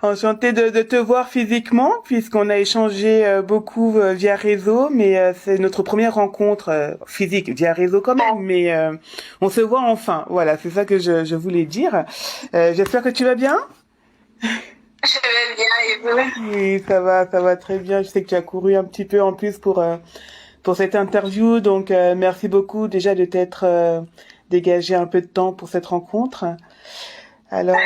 Enchantée de te voir physiquement, puisqu'on a échangé beaucoup via réseau, mais c'est notre première rencontre physique via réseau quand même, mais on se voit enfin. Voilà, c'est ça que je voulais dire. J'espère que tu vas bien. Je vais bien et vous? Oui, ça va très bien. Je sais que tu as couru un petit peu en plus pour cette interview, donc merci beaucoup déjà de t'être dégagé un peu de temps pour cette rencontre. Alors,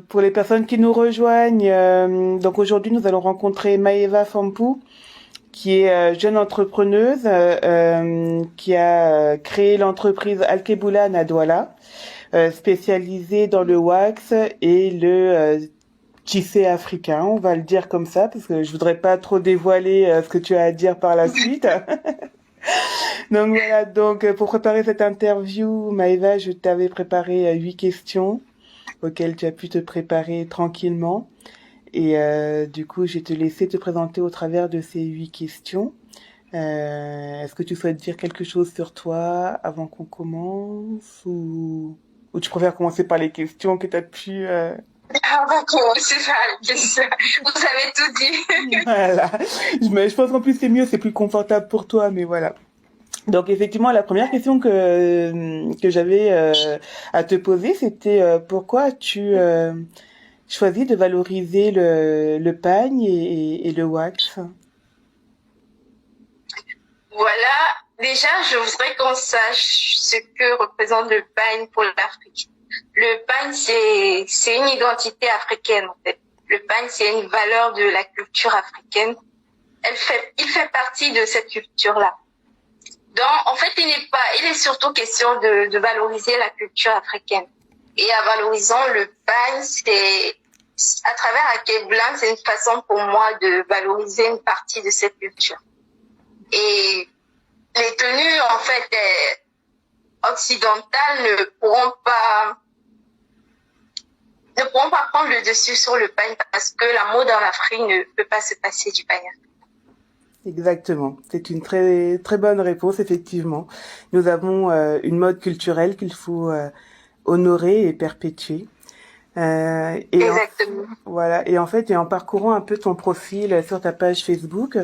pour les personnes qui nous rejoignent, donc aujourd'hui nous allons rencontrer Maeva Fampou, qui est jeune entrepreneuse, qui a créé l'entreprise Alkebula Nadwala, spécialisée dans le wax et le tissé africain, on va le dire comme ça, parce que je voudrais pas trop dévoiler ce que tu as à dire par la suite. Donc voilà, donc pour préparer cette interview, Maeva, je t'avais préparé 8 questions auxquelles tu as pu te préparer tranquillement. Et du coup, je vais te laisser te présenter au travers de ces 8 questions. Est-ce que tu souhaites dire quelque chose sur toi avant qu'on commence ou tu préfères commencer par les questions que tu as pu... On va commencer par les questions. Vous avez tout dit. Voilà. Je pense qu'en plus c'est plus confortable pour toi, mais voilà. Donc effectivement, la première question que j'avais à te poser, c'était pourquoi as-tu choisi de valoriser le pagne et le wax? Voilà. Déjà, je voudrais qu'on sache ce que représente le pagne pour l'Afrique. Le pagne, c'est une identité africaine, en fait. Le pagne, c'est une valeur de la culture africaine. Il fait partie de cette culture-là. Donc, en fait, il est surtout question de valoriser la culture africaine. Et en valorisant le pagne, c'est, à travers Akeblan, c'est une façon pour moi de valoriser une partie de cette culture. Et les tenues, en fait, occidentales ne pourront pas prendre le dessus sur le pagne parce que la mode en Afrique ne peut pas se passer du pagne. Exactement. C'est une très très bonne réponse, effectivement. Nous avons une mode culturelle qu'il faut honorer et perpétuer. Exactement. Voilà. Et en fait, et en parcourant un peu ton profil sur ta page Facebook,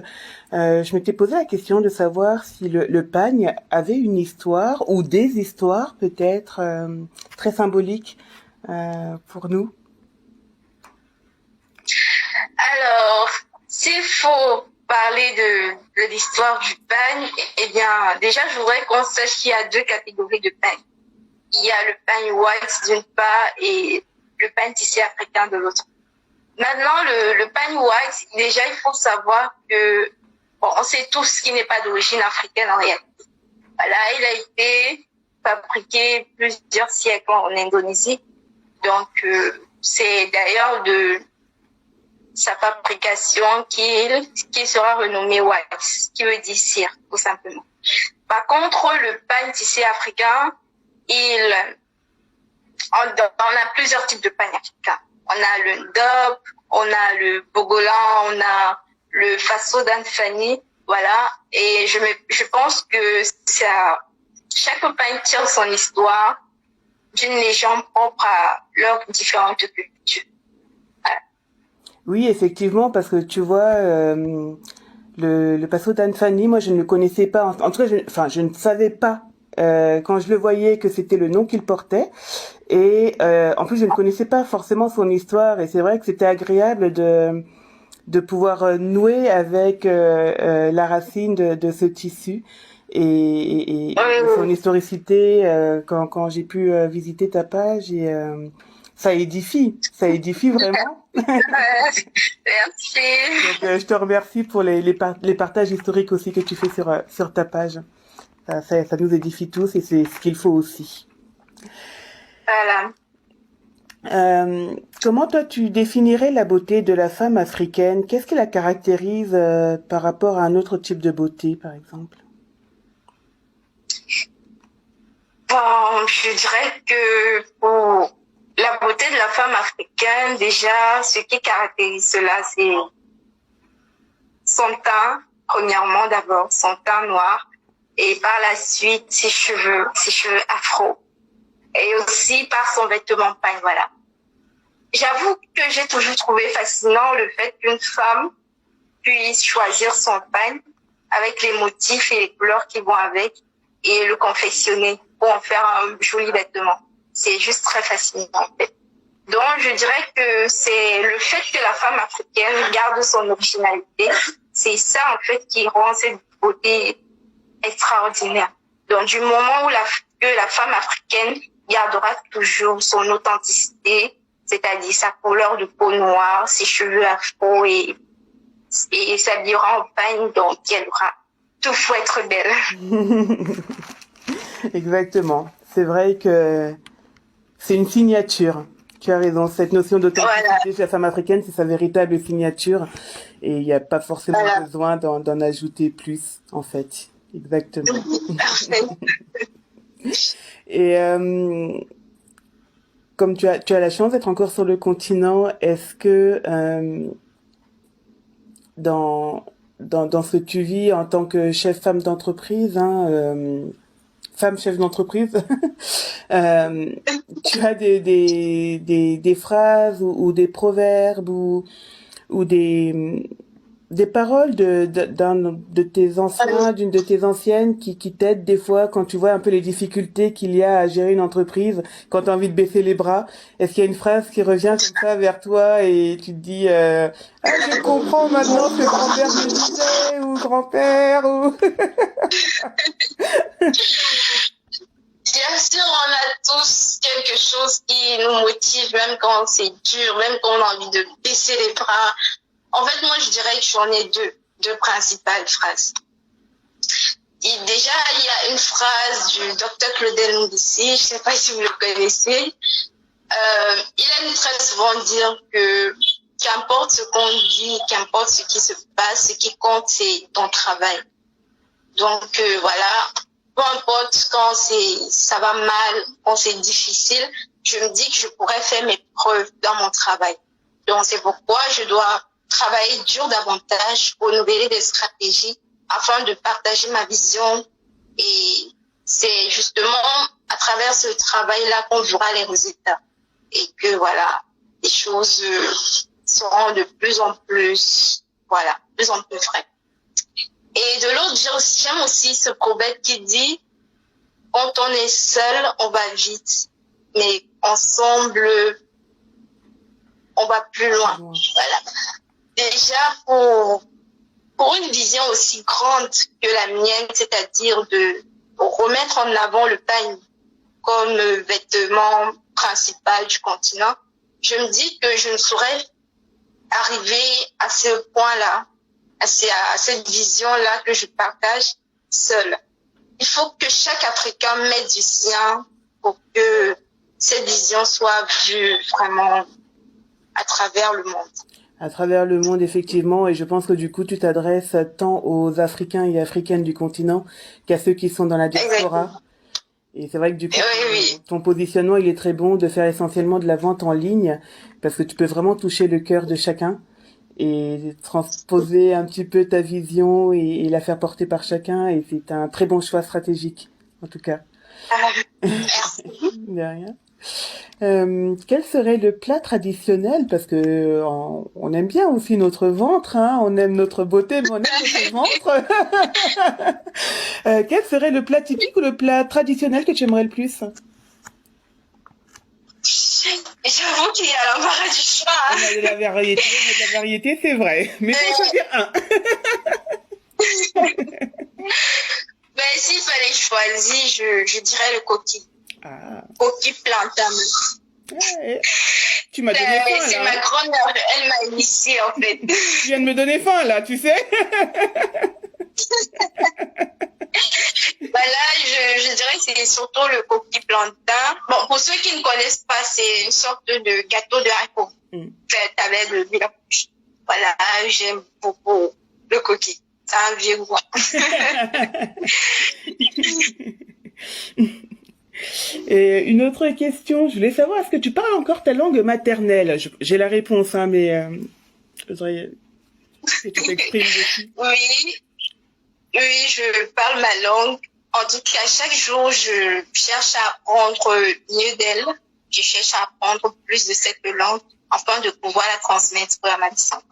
je m'étais posé la question de savoir si le pagne avait une histoire ou des histoires peut-être très symboliques pour nous. Alors, s'il faut parler de l'histoire du pagne, eh bien, déjà, je voudrais qu'on sache qu'il y a deux catégories de pagne. Il y a le pagne white d'une part et le pagne tissé africain de l'autre. Maintenant, le pagne white, déjà, il faut savoir que, bon, on sait tous qu'il n'est pas d'origine africaine en réalité. Voilà, il a été fabriqué plusieurs siècles en Indonésie. Donc, c'est d'ailleurs de sa fabrication qui sera renommée wax, qui veut dire cire, tout simplement. Par contre, le pagne tissé africain, on a plusieurs types de pagne africain. On a le ndop, on a le bogolan, on a le faso d'Anfani, voilà. Et je pense que chaque pagne tire son histoire d'une légende propre à leurs différentes cultures. Voilà. Oui, effectivement, parce que tu vois, le Passo d'Anfani, moi je ne le connaissais pas. En tout cas, je ne savais pas quand je le voyais que c'était le nom qu'il portait. Et en plus, je ne connaissais pas forcément son histoire. Et c'est vrai que c'était agréable de pouvoir nouer avec la racine de ce tissu et son historicité quand j'ai pu visiter ta page et ça édifie vraiment. Merci. Donc, je te remercie pour les partages historiques aussi que tu fais sur ta page. Ça nous édifie tous et c'est ce qu'il faut aussi. Voilà. Comment toi tu définirais la beauté de la femme africaine? Qu'est-ce qui la caractérise par rapport à un autre type de beauté, par exemple? Bon, je dirais que pour la beauté de la femme africaine, déjà, ce qui caractérise cela, c'est son teint, premièrement d'abord, son teint noir, et par la suite ses cheveux afro, et aussi par son vêtement pagne, voilà. j'avoue que j'ai toujours trouvé fascinant le fait qu'une femme puisse choisir son pagne avec les motifs et les couleurs qui vont avec et le confectionner pour en faire un joli vêtement. C'est juste très fascinant, en fait. Donc, je dirais que c'est le fait que la femme africaine garde son originalité. C'est ça, en fait, qui rend cette beauté extraordinaire. Donc, du moment où que la femme africaine gardera toujours son authenticité, c'est-à-dire sa couleur de peau noire, ses cheveux afro et s'habillera en pagne, donc elle aura tout pour être belle. Exactement. C'est vrai que c'est une signature. Tu as raison. Cette notion d'authenticité chez la femme africaine, c'est sa véritable signature. Et il n'y a pas forcément besoin d'en ajouter plus, en fait. Exactement. Parfait. Et comme tu as la chance d'être encore sur le continent, est-ce que dans ce que tu vis en tant que femme d'entreprise, femme chef d'entreprise, tu as des phrases ou des proverbes ou des paroles d'un de tes anciens, d'une de tes anciennes qui t'aident des fois quand tu vois un peu les difficultés qu'il y a à gérer une entreprise, quand tu as envie de baisser les bras. Est-ce qu'il y a une phrase qui revient comme ça vers toi et tu te dis ah, je comprends maintenant ce que grand-père me disait ou grand-père ou Bien sûr, on a tous quelque chose qui nous motive, même quand c'est dur, même quand on a envie de baisser les bras. En fait, moi, je dirais que j'en ai deux principales phrases. Et déjà, il y a une phrase du docteur Claudel Ndissi, je sais pas si vous le connaissez. Il aime très souvent dire que qu'importe ce qu'on dit, qu'importe ce qui se passe, ce qui compte, c'est ton travail. Donc, voilà. Peu importe quand ça va mal, quand c'est difficile, je me dis que je pourrais faire mes preuves dans mon travail. Donc, c'est pourquoi je dois travailler dur davantage, renouveler des stratégies afin de partager ma vision. Et c'est justement à travers ce travail-là qu'on verra les résultats. Et que voilà, les choses seront de plus en plus, voilà, de plus en plus vraies. Et de l'autre, j'aime aussi ce proverbe qui dit « Quand on est seul, on va vite, mais ensemble, on va plus loin. » Voilà. Déjà, pour une vision aussi grande que la mienne, c'est-à-dire de remettre en avant le pagne comme vêtement principal du continent, je me dis que je ne saurais arriver à ce point-là, à cette vision-là que je partage seule. Il faut que chaque Africain mette du sien pour que cette vision soit vue vraiment à travers le monde. À travers le monde, effectivement, et je pense que du coup, tu t'adresses tant aux Africains et Africaines du continent qu'à ceux qui sont dans la diaspora. Exactement. Et c'est vrai que du coup, oui. ton positionnement, il est très bon de faire essentiellement de la vente en ligne, parce que tu peux vraiment toucher le cœur de chacun et transposer un petit peu ta vision et la faire porter par chacun, et c'est un très bon choix stratégique, en tout cas. Merci. De rien. Quel serait le plat traditionnel, parce que on aime bien aussi notre ventre, hein, on aime notre beauté, mais on aime notre ventre. Quel serait le plat typique ou le plat traditionnel que tu aimerais le plus? J'avoue qu'il y a l'embarras du choix. On a de la variété, c'est vrai. Mais il faut choisir un. Ben, s'il fallait choisir, je dirais le coquille. Ah. Coquille plantain. Ouais. Tu m'as donné faim, là. C'est ma grand-mère, elle m'a initiée, en fait. Tu viens de me donner faim, là, tu sais. Là, je dirais que c'est surtout le coquille plantain. Bon, pour ceux qui ne connaissent pas, c'est une sorte de gâteau de haricot fait avec le village. Voilà, j'aime beaucoup le coquille. C'est un vieux goût. Et une autre question, je voulais savoir, est-ce que tu parles encore ta langue maternelle? J'ai la réponse, hein, mais je voudrais que tu t'exprimes dessus. Oui, je parle ma langue. En tout cas, chaque jour, je cherche à apprendre mieux d'elle. Je cherche à apprendre plus de cette langue afin de pouvoir la transmettre à ma descendance.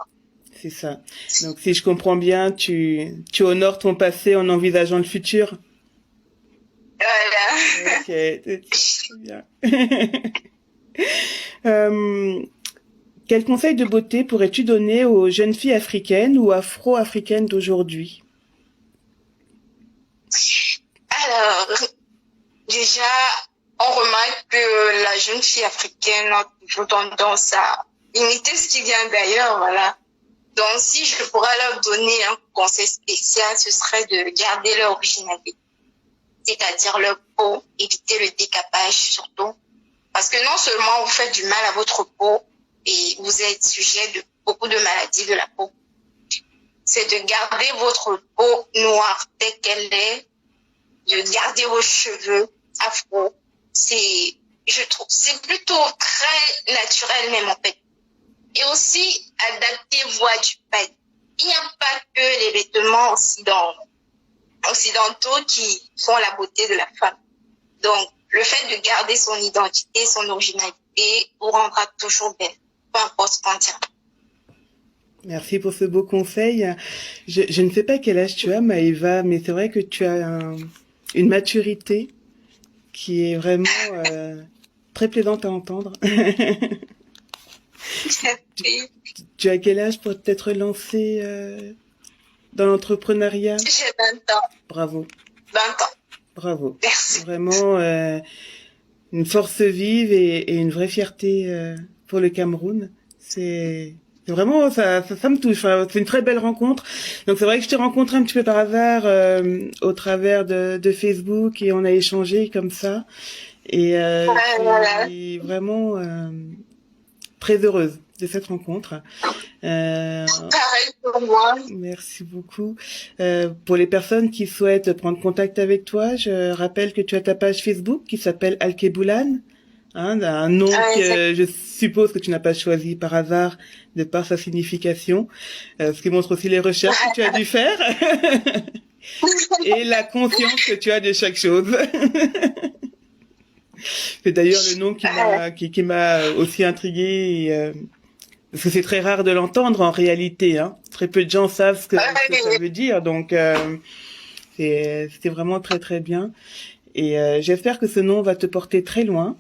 C'est ça. Donc, si je comprends bien, tu honores ton passé en envisageant le futur. Voilà. Ok, c'est bien. Euh, Quel conseil de beauté pourrais-tu donner aux jeunes filles africaines ou afro-africaines d'aujourd'hui? Alors, déjà, on remarque que la jeune fille africaine a toujours tendance à imiter ce qui vient d'ailleurs, voilà. Donc, si je pourrais leur donner un conseil spécial, ce serait de garder leur originalité, c'est-à-dire leur peau, éviter le décapage surtout. Parce que non seulement vous faites du mal à votre peau et vous êtes sujet de beaucoup de maladies de la peau, c'est de garder votre peau noire telle qu'elle est, de garder vos cheveux afro. Je trouve, c'est plutôt très naturel même en fait. Et aussi, adaptez-vous à du pain. Il n'y a pas que les vêtements occidentaux qui font la beauté de la femme. Donc, le fait de garder son identité, son originalité, vous rendra toujours belle, peu importe ce qu'on dira. Merci pour ce beau conseil. Je ne sais pas quel âge tu as, Maëva, mais c'est vrai que tu as une maturité qui est vraiment très plaisante à entendre. Tu as quel âge pour t'être lancée dans l'entrepreneuriat? J'ai 20 ans. Bravo. 20 ans. Bravo. Merci. Vraiment une force vive et une vraie fierté pour le Cameroun. C'est vraiment, ça me touche. Enfin, c'est une très belle rencontre. Donc c'est vrai que je t'ai rencontré un petit peu par hasard au travers de Facebook et on a échangé comme ça. Et je suis vraiment très heureuse de cette rencontre. Pareil pour moi. Merci beaucoup. Pour les personnes qui souhaitent prendre contact avec toi, je rappelle que tu as ta page Facebook qui s'appelle Alkeboulan, hein, un nom que je suppose que tu n'as pas choisi par hasard de par sa signification, ce qui montre aussi les recherches que tu as dû faire et la conscience que tu as de chaque chose. C'est d'ailleurs le nom qui m'a aussi intriguée. Parce que c'est très rare de l'entendre en réalité, hein. Très peu de gens savent ce que ça veut dire, donc c'était vraiment très très bien. Et j'espère que ce nom va te porter très loin.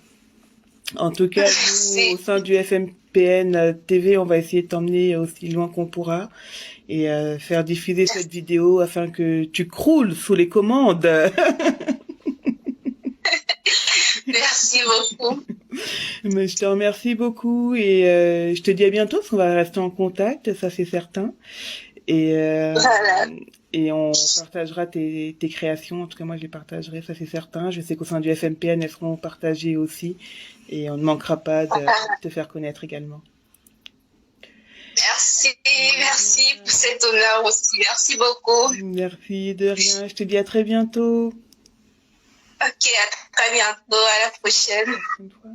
En tout cas, nous, au sein du FMPN TV, on va essayer de t'emmener aussi loin qu'on pourra et faire diffuser cette vidéo afin que tu croules sous les commandes. Merci beaucoup. Mais je te remercie beaucoup et je te dis à bientôt parce qu'on va rester en contact, ça c'est certain. Et Voilà. et on partagera tes créations. En tout cas, moi je les partagerai, ça c'est certain. Je sais qu'au sein du FMPN, elles seront partagées aussi et on ne manquera pas de te faire connaître également. Merci pour cet honneur aussi. Merci beaucoup. Merci, de rien. Je te dis à très bientôt. Ok, à très bientôt, à la prochaine. Une fois.